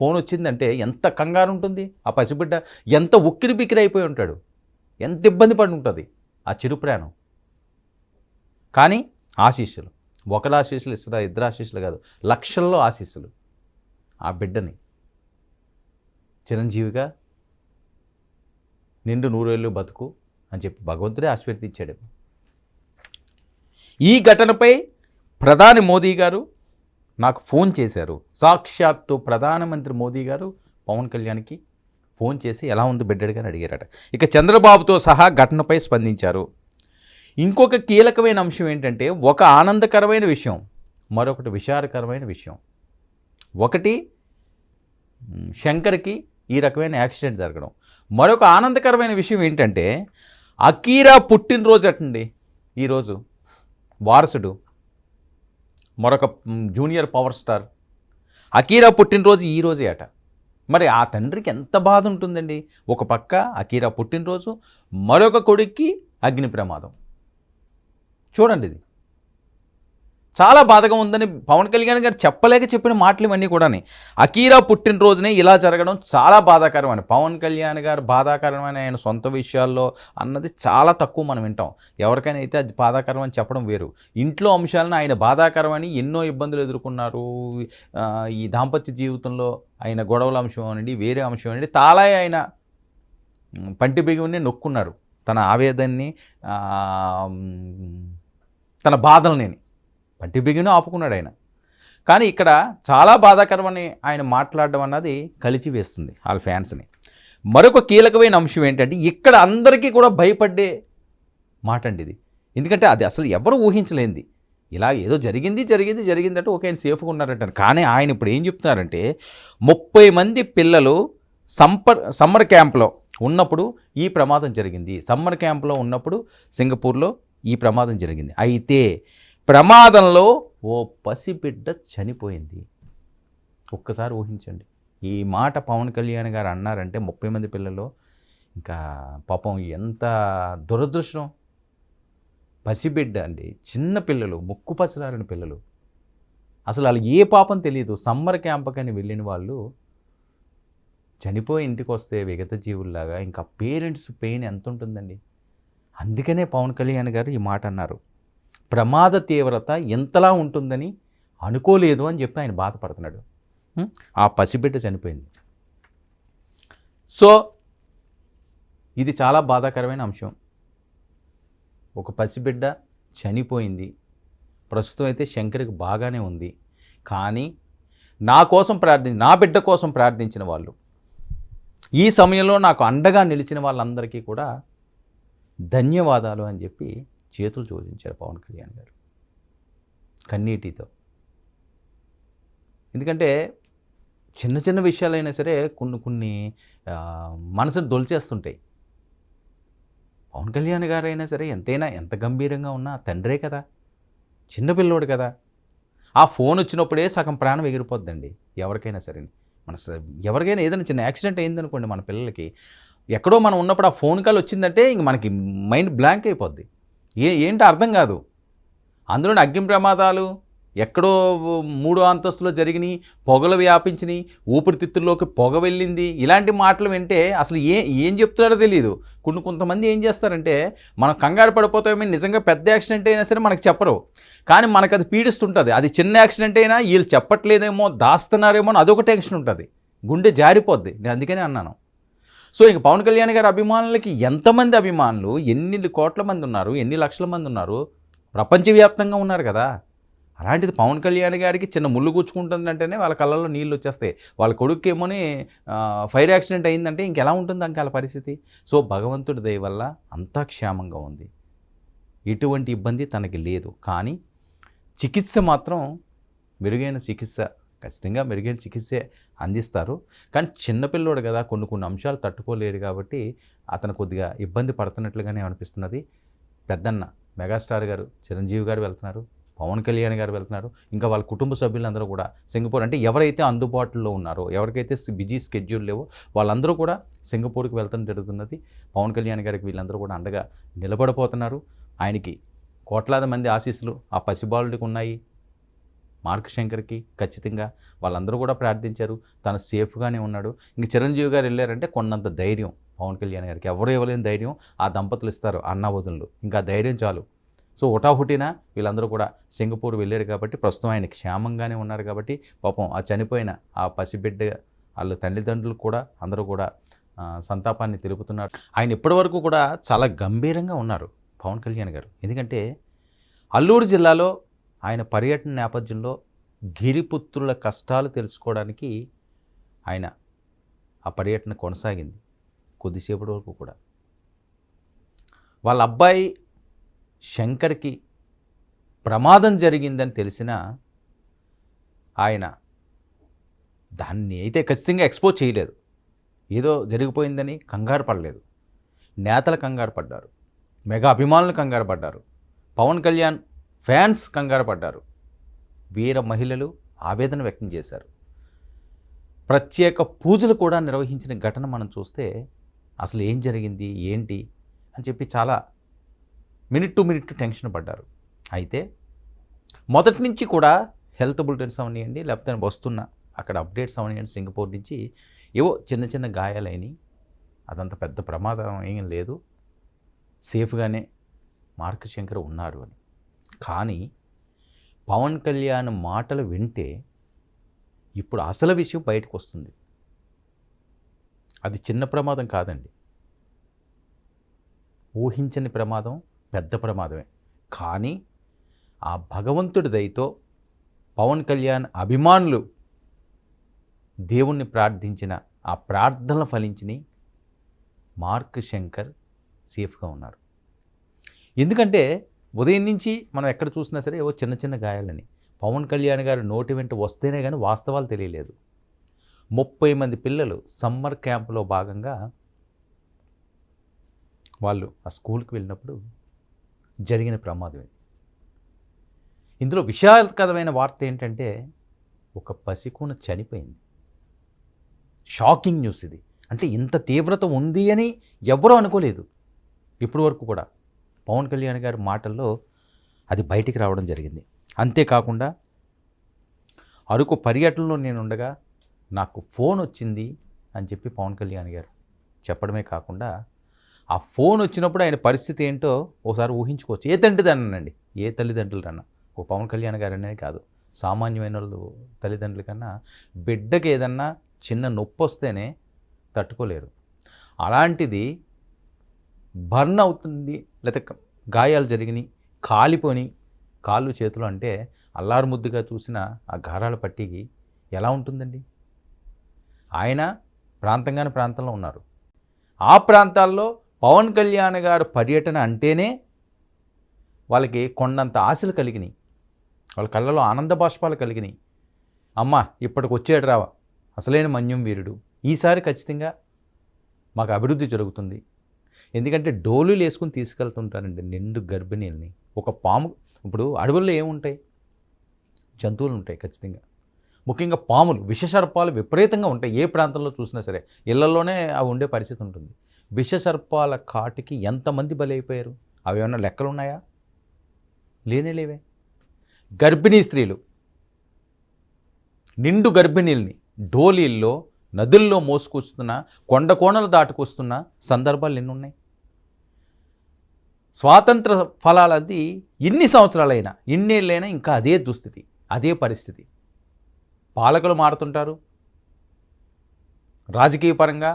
Phone వచ్చిందంటే ఎంత కంగారు ఉంటుంది ఆ పసిబిడ్డ, ఎంత ఉక్కిరి బిక్కిరి అయిపోయి ఉంటాడు, ఎంత ఇబ్బంది పడి ఉంటుంది ఆ చిరు ప్రాణం. కానీ ఆశీస్సులు, ఒకరి ఆశీస్సులు ఇస్తారు, ఇద్దరు ఆశీస్సులు కాదు, లక్షల్లో ఆశీస్సులు ఆ బిడ్డని చిరంజీవిగా నిండు నూరేళ్ళు బతుకు అని చెప్పి భగవంతుడే ఆశీర్వదించాడు. ఈ ఘటనపై ప్రధాని మోదీ గారు నాకు ఫోన్ చేశారు. సాక్షాత్తు ప్రధానమంత్రి మోదీ గారు పవన్ కళ్యాణ్కి ఫోన్ చేసి ఎలా ఉంది బిడ్డడిగా అడిగారట. ఇక చంద్రబాబుతో సహా ఘటనపై స్పందించారు. ఇంకొక కీలకమైన అంశం ఏంటంటే, ఒక ఆనందకరమైన విషయం, మరొకటి విషాదకరమైన విషయం. ఒకటి శంకర్కి ఈ రకమైన యాక్సిడెంట్ జరగడం. మరొక ఆనందకరమైన విషయం ఏంటంటే, అకీరా పుట్టినరోజు అటండి ఈరోజు. వారసుడు, మరొక జూనియర్ పవర్ స్టార్ అకీరా పుట్టినరోజు ఈరోజే అట. మరి ఆ తండ్రికి ఎంత బాధ ఉంటుందండి. ఒక పక్క అకీరా పుట్టినరోజు, మరొక కొడుక్కి అగ్ని ప్రమాదం. చూడండి, ఇది చాలా బాధగా ఉందని పవన్ కళ్యాణ్ గారు చెప్పలేక చెప్పిన మాటలు ఇవన్నీ కూడా. అకీరా పుట్టినరోజునే ఇలా జరగడం చాలా బాధాకరం అని. పవన్ కళ్యాణ్ గారు బాధాకరమైన ఆయన సొంత విషయాల్లో అన్నది చాలా తక్కువ మనం వింటాం. ఎవరికైనా అయితే అది బాధాకరం అని చెప్పడం వేరు. ఇంట్లో అంశాలను ఆయన బాధాకరమని ఎన్నో ఇబ్బందులు ఎదుర్కొన్నారు. ఈ దాంపత్య జీవితంలో ఆయన గొడవల అంశం అనండి, వేరే అంశం అనండి, చాలా ఆయన పంటి బిగువని నొక్కున్నారు. తన ఆవేదనని, తన బాధల్ని పంటి బిగిన ఆపుకున్నాడు ఆయన. కానీ ఇక్కడ చాలా బాధాకరమని ఆయన మాట్లాడడం అన్నది కలిసి వేస్తుంది వాళ్ళ ఫ్యాన్స్ని. మరొక కీలకమైన అంశం ఏంటంటే, ఇక్కడ అందరికీ కూడా భయపడే మాట అండి ఇది. ఎందుకంటే అది అసలు ఎవరు ఊహించలేంది. ఇలా ఏదో జరిగిందంటే ఓకే ఆయన సేఫ్గా ఉన్నారంటారు. కానీ ఆయన ఇప్పుడు ఏం చెప్తున్నారంటే, 30 మంది పిల్లలు సమ్మర్ క్యాంప్లో ఉన్నప్పుడు ఈ ప్రమాదం జరిగింది. సమ్మర్ క్యాంప్లో ఉన్నప్పుడు సింగపూర్లో ఈ ప్రమాదం జరిగింది. అయితే ప్రమాదంలో ఓ పసిబిడ్డ చనిపోయింది. ఒక్కసారి ఊహించండి. ఈ మాట పవన్ కళ్యాణ్ గారు అన్నారంటే 30 మంది పిల్లలు, ఇంకా పాపం ఎంత దురదృష్టం. పసిబిడ్డ అండి, చిన్న పిల్లలు, ముక్కు పచ్చలారని పిల్లలు, అసలు వాళ్ళు ఏ పాపం తెలియదు. సమ్మర్ క్యాంప్కని వెళ్ళిన వాళ్ళు చనిపోయి ఇంటికి వస్తే విగత జీవుల్లాగా ఇంకా పేరెంట్స్ పెయిన్ ఎంత ఉంటుందండి. అందుకనే పవన్ కళ్యాణ్ గారు ఈ మాట అన్నారు. ప్రమాద తీవ్రత ఎంతలా ఉంటుందని అనుకోలేదు అని చెప్పి ఆయన బాధపడుతున్నాడు. ఆ పసిబిడ్డ చనిపోయింది. సో ఇది చాలా బాధాకరమైన అంశం. ఒక పసిబిడ్డ చనిపోయింది. ప్రస్తుతం అయితే శంకర్కి బాగానే ఉంది. కానీ నా బిడ్డ కోసం ప్రార్థించిన వాళ్ళు, ఈ సమయంలో నాకు అండగా నిలిచిన వాళ్ళందరికీ కూడా ధన్యవాదాలు అని చెప్పి చేతులు జోడించారు పవన్ కళ్యాణ్ గారు కన్నీటితో. ఎందుకంటే చిన్న చిన్న విషయాలైనా సరే కొన్ని మనసును దొలిచేస్తుంటాయి. పవన్ కళ్యాణ్ గారు అయినా సరే ఎంత గంభీరంగా ఉన్నా తండ్రే కదా, చిన్నపిల్లోడు కదా. ఆ ఫోన్ వచ్చినప్పుడే సగం ప్రాణం ఎగిరిపోద్దండి ఎవరికైనా సరే. ఎవరికైనా ఏదైనా చిన్న యాక్సిడెంట్ అయిందనుకోండి మన పిల్లలకి, ఎక్కడో మనం ఉన్నప్పుడు ఆ ఫోన్ కాల్ వచ్చిందంటే ఇంక మనకి మైండ్ బ్లాంక్ అయిపోద్ది. ఏంటో అర్థం కాదు. అందులోని అగ్ని ప్రమాదాలు ఎక్కడో 3వ అంతస్తులో జరిగినాయి, పొగలు వ్యాపించినాయి, ఊపిరితిత్తుల్లోకి పొగ వెళ్ళింది. ఇలాంటి మాటలు వింటే అసలు ఏం చెప్తున్నారో తెలియదు. కొంతమంది ఏం చేస్తారంటే, మనం కంగారు పడిపోతామేమో, నిజంగా పెద్ద యాక్సిడెంట్ అయినా సరే మనకు చెప్పరు, కానీ మనకు అది పీడిస్తుంటుంది. అది చిన్న యాక్సిడెంట్ అయినా వీళ్ళు చెప్పట్లేదేమో, దాస్తున్నారేమో అని అదొక టెన్షన్ ఉంటుంది, గుండె జారిపోద్ది. నేను అందుకనే అన్నాను. సో ఇంక పవన్ కళ్యాణ్ గారి అభిమానులకి ఎంతమంది అభిమానులు, ఎన్ని కోట్ల మంది ఉన్నారు, ఎన్ని లక్షల మంది ఉన్నారు, ప్రపంచవ్యాప్తంగా ఉన్నారు కదా. అలాంటిది పవన్ కళ్యాణ్ గారికి చిన్న ముళ్ళు గుచ్చుకుంటుందంటేనే వాళ్ళ కళ్ళల్లో నీళ్ళు వచ్చేస్తాయి. వాళ్ళ కొడుకేమోని ఫైర్ యాక్సిడెంట్ అయిందంటే ఇంకెలా ఉంటుంది అంక వాళ్ళ పరిస్థితి. సో భగవంతుడి దయ వల్ల అంతా క్షేమంగా ఉంది, ఎటువంటి ఇబ్బంది తనకి లేదు. కానీ చికిత్స మాత్రం మెరుగైన చికిత్స, ఖచ్చితంగా మెరుగైన చికిత్సే అందిస్తారు. కానీ చిన్నపిల్లోడు కదా, కొన్ని అంశాలు తట్టుకోలేరు కాబట్టి అతను కొద్దిగా ఇబ్బంది పడుతున్నట్లుగానే అనిపిస్తున్నది. పెద్దన్న మెగాస్టార్ గారు చిరంజీవి గారు వెళ్తున్నారు, పవన్ కళ్యాణ్ గారు వెళ్తున్నారు, ఇంకా వాళ్ళ కుటుంబ సభ్యులందరూ కూడా సింగపూర్, అంటే ఎవరైతే అందుబాటులో ఉన్నారో, ఎవరికైతే బిజీ స్కెడ్యూల్ లేవో వాళ్ళందరూ కూడా సింగపూర్కి వెళ్ళడం జరుగుతున్నది. పవన్ కళ్యాణ్ గారికి వీళ్ళందరూ కూడా అండగా నిలబడిపోతున్నారు. ఆయనకి కోట్లాది మంది ఆశీస్సులు ఆ పసిబాలుడికి ఉన్నాయి. మార్క్ శంకర్కి ఖచ్చితంగా వాళ్ళందరూ కూడా ప్రార్థించారు. తను సేఫ్గానే ఉన్నాడు. ఇంక చిరంజీవి గారు వెళ్ళారంటే కొన్నంత ధైర్యం పవన్ కళ్యాణ్ గారికి, ఎవరు ఇవ్వలేని ధైర్యం ఆ దంపతులు ఇస్తారు, అన్నావదులు. ఇంకా ధైర్యం చాలు. సో హుటాహుటిన వీళ్ళందరూ కూడా సింగపూర్ వెళ్ళారు కాబట్టి ప్రస్తుతం ఆయన క్షేమంగానే ఉన్నారు కాబట్టి పాపం ఆ చనిపోయిన ఆ పసిబిడ్డ వాళ్ళ తల్లిదండ్రులు కూడా అందరూ కూడా సంతాపాన్ని తెలుపుతున్నారు. ఆయన ఇప్పటివరకు కూడా చాలా గంభీరంగా ఉన్నారు పవన్ కళ్యాణ్ గారు. ఎందుకంటే అల్లూరు జిల్లాలో ఆయన పర్యటన నేపథ్యంలో గిరిపుత్రుల కష్టాలు తెలుసుకోవడానికి ఆయన ఆ పర్యటన కొనసాగింది కొద్దిసేపటి వరకు కూడా. వాళ్ళ అబ్బాయి శంకర్కి ప్రమాదం జరిగిందని తెలిసినా ఆయన దాన్ని అయితే ఖచ్చితంగా ఎక్స్పోజ్ చేయలేదు. ఏదో జరిగిపోయిందని కంగారు పడలేదు. నేతలు కంగారు పడ్డారు, మెగా అభిమానులు కంగారు పడ్డారు, పవన్ కళ్యాణ్ ఫ్యాన్స్ కంగారు పడ్డారు, వీర మహిళలు ఆవేదన వ్యక్తం చేశారు. ప్రత్యేక పూజలు కూడా నిర్వహించిన ఘటన మనం చూస్తే అసలు ఏం జరిగింది ఏంటి అని చెప్పి చాలా మినిట్ టు మినిట్ టెన్షన్ పడ్డారు. అయితే మొదటి నుంచి కూడా హెల్త్ బులెటిన్స్ అవనివ్వండి, లేకపోతే వస్తున్న అక్కడ అప్డేట్స్ అవనివ్వండి, సింగపూర్ నుంచి ఏవో చిన్న చిన్న గాయాలైనవి, అదంత పెద్ద ప్రమాదం ఏం లేదు, సేఫ్గానే మార్క్ శంకర్ ఉన్నారు అని. కానీ పవన్ కళ్యాణ్ మాటలు వింటే ఇప్పుడు అసలు విషయం బయటకు వస్తుంది. అది చిన్న ప్రమాదం కాదండి, ఊహించని ప్రమాదం, పెద్ద ప్రమాదమే. కానీ ఆ భగవంతుడి దయతో పవన్ కళ్యాణ్ అభిమానులు దేవుణ్ణి ప్రార్థించిన ఆ ప్రార్థనలు ఫలించిని, మార్క్ శంకర్ సేఫ్గా ఉన్నారు. ఎందుకంటే ఉదయం నుంచి మనం ఎక్కడ చూసినా సరే ఏవో చిన్న చిన్న గాయాలని, పవన్ కళ్యాణ్ గారు నోటి వెంట వస్తేనే కానీ వాస్తవాలు తెలియలేదు. 30 మంది పిల్లలు సమ్మర్ క్యాంపులో భాగంగా వాళ్ళు ఆ స్కూల్కి వెళ్ళినప్పుడు జరిగిన ప్రమాదం ఇది. ఇందులో విషాదకరమైన వార్త ఏంటంటే ఒక పసికూన చనిపోయింది. షాకింగ్ న్యూస్ ఇది. అంటే ఇంత తీవ్రత ఉంది అని ఎవరూ అనుకోలేదు ఇప్పటి వరకు కూడా. పవన్ కళ్యాణ్ గారి మాటల్లో అది బయటికి రావడం జరిగింది. అంతేకాకుండా అరకు పర్యటనలో నేను ఉండగా నాకు ఫోన్ వచ్చింది అని చెప్పి పవన్ కళ్యాణ్ గారు చెప్పడమే కాకుండా ఆ ఫోన్ వచ్చినప్పుడు ఆయన పరిస్థితి ఏంటో ఒకసారి ఊహించుకోవచ్చు. ఏ తండ్రిదన్నానండి, ఏ తల్లిదండ్రులన్నా, ఒక పవన్ కళ్యాణ్ గారు అనేది కాదు, సామాన్యమైన వాళ్ళు తల్లిదండ్రుల కన్నా బిడ్డకి ఏదన్నా చిన్న నొప్పి వస్తేనే తట్టుకోలేరు. అలాంటిది బర్న్ అవుతుంది, లేకపోతే గాయాలు జరిగినాయి, కాలిపోని కాళ్ళు చేతులు అంటే అల్లారు ముద్దుగా చూసిన ఆ గారాల పట్టికి ఎలా ఉంటుందండి? ఆయన ప్రాంతంలో ఉన్నారు. ఆ ప్రాంతాల్లో పవన్ కళ్యాణ్ గారు పర్యటన అంటేనే వాళ్ళకి కొండంత ఆశలు కలిగినాయి, వాళ్ళ కళ్ళలో ఆనంద బాష్పాలు కలిగినాయి. అమ్మ ఇప్పటికి వచ్చాడు రావా అసలైన మన్యం వీరుడు, ఈసారి ఖచ్చితంగా మాకు అభివృద్ధి జరుగుతుంది. ఎందుకంటే డోలులు వేసుకుని తీసుకెళ్తుంటారండి నిండు గర్భిణీల్ని. ఒక పాము, ఇప్పుడు అడవుల్లో ఏముంటాయి, జంతువులు ఉంటాయి ఖచ్చితంగా, ముఖ్యంగా పాములు, విషసర్పాలు విపరీతంగా ఉంటాయి. ఏ ప్రాంతంలో చూసినా సరే ఇళ్లలోనే అవి ఉండే పరిస్థితి ఉంటుంది. విషసర్పాల కాటికి ఎంతమంది బలైపోయారు, అవి ఏమన్నా లెక్కలు ఉన్నాయా? లేవే. గర్భిణీ స్త్రీలు, నిండు గర్భిణీల్ని డోలీల్లో నదుల్లో మోసుకొస్తున్న, కొండ కోణలు దాటుకొస్తున్న సందర్భాలు ఎన్నున్నాయి. స్వాతంత్ర ఫలాలది ఇన్ని సంవత్సరాలైనా, ఇన్నేళ్ళైనా ఇంకా అదే దుస్థితి, అదే పరిస్థితి. పాలకులు మారుతుంటారు, రాజకీయ పరంగా